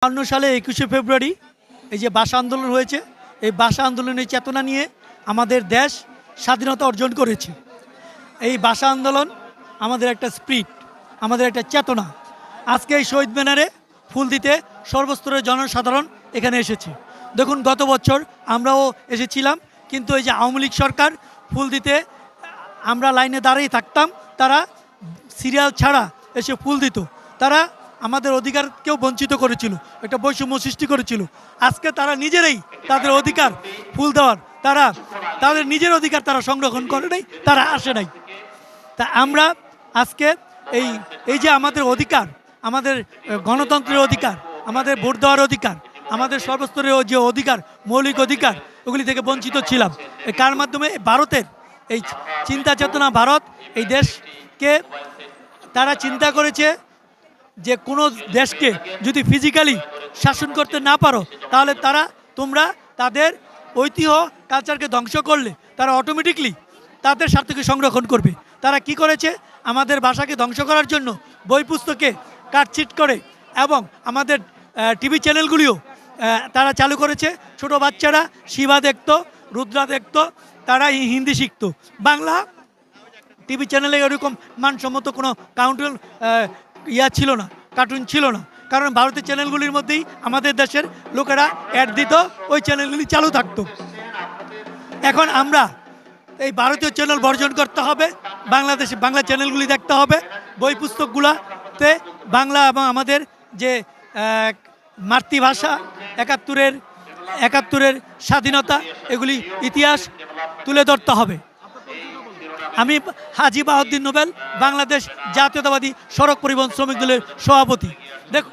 সালে 21শে ফেব্রুয়ারি এই যে ভাষা আন্দোলন হয়েছে, এই ভাষা আন্দোলনের চেতনা নিয়ে আমাদের দেশ স্বাধীনতা অর্জন করেছে। এই ভাষা আন্দোলন আমাদের একটা স্পিরিট, আমাদের একটা চেতনা। আজকে এই শহীদ মিনারে ফুল দিতে সর্বস্তরের জনসাধারণ এখানে এসেছে। দেখুন, গত বছর আমরাও এসেছিলাম, কিন্তু এই যে আওয়ামী লীগ সরকার ফুল দিতে আমরা লাইনে দাঁড়িয়ে থাকতাম, তারা সিরিয়াল ছাড়া এসে ফুল দিত। তারা আমাদের অধিকারকেও বঞ্চিত করেছিল, একটা বৈষম্য সৃষ্টি করেছিল। আজকে তারা নিজেরাই তাদের অধিকার ফুল দেওয়ার, তাদের নিজের অধিকার তারা সংরক্ষণ করে নাই, তারা আসে নাই। তা আমরা আজকে এই যে আমাদের অধিকার, আমাদের গণতন্ত্রের অধিকার, আমাদের ভোট দেওয়ার অধিকার, আমাদের সর্বস্তরের যে অধিকার, মৌলিক অধিকার, ওগুলি থেকে বঞ্চিত ছিলাম। কার মাধ্যমে? ভারতের এই চিন্তা চেতনা। ভারত এই দেশকে তারা চিন্তা করেছে যে কোনো দেশকে যদি ফিজিক্যালি শাসন করতে না পারো, তাহলে তোমরা তাদের ঐতিহ্য কালচারকে ধ্বংস করলে তারা অটোমেটিকলি তাদের স্বার্থকে সংরক্ষণ করবে। তারা কি করেছে? আমাদের ভাষাকে ধ্বংস করার জন্য বই পুস্তকে কাটছিট করে এবং আমাদের টিভি চ্যানেলগুলিও তারা চালু করেছে। ছোট বাচ্চারা শিবা দেখতো, রুদ্রা দেখতো, তারা হিন্দি শিখতো। বাংলা টিভি চ্যানেলে এরকম মানসম্মত কোনো ছিল না, কার্টুন ছিল না। কারণ ভারতের চ্যানেলগুলির মধ্যেই আমাদের দেশের লোকেরা অ্যাড দিত, ওই চ্যানেলগুলি চালু থাকতো। এখন আমরা এই ভারতীয় চ্যানেল বর্জন করতে হবে, বাংলাদেশে বাংলা চ্যানেলগুলি দেখতে হবে। বই পুস্তকগুলোতে বাংলা এবং আমাদের যে মাতৃভাষা, একাত্তরের স্বাধীনতা, এগুলি ইতিহাস তুলে ধরতে হবে। আমি হাজী বাহাউদ্দিন নোবেল, বাংলাদেশ জাতীয়তাবাদী সড়ক পরিবহন শ্রমিক দলের সভাপতি। দেখুন,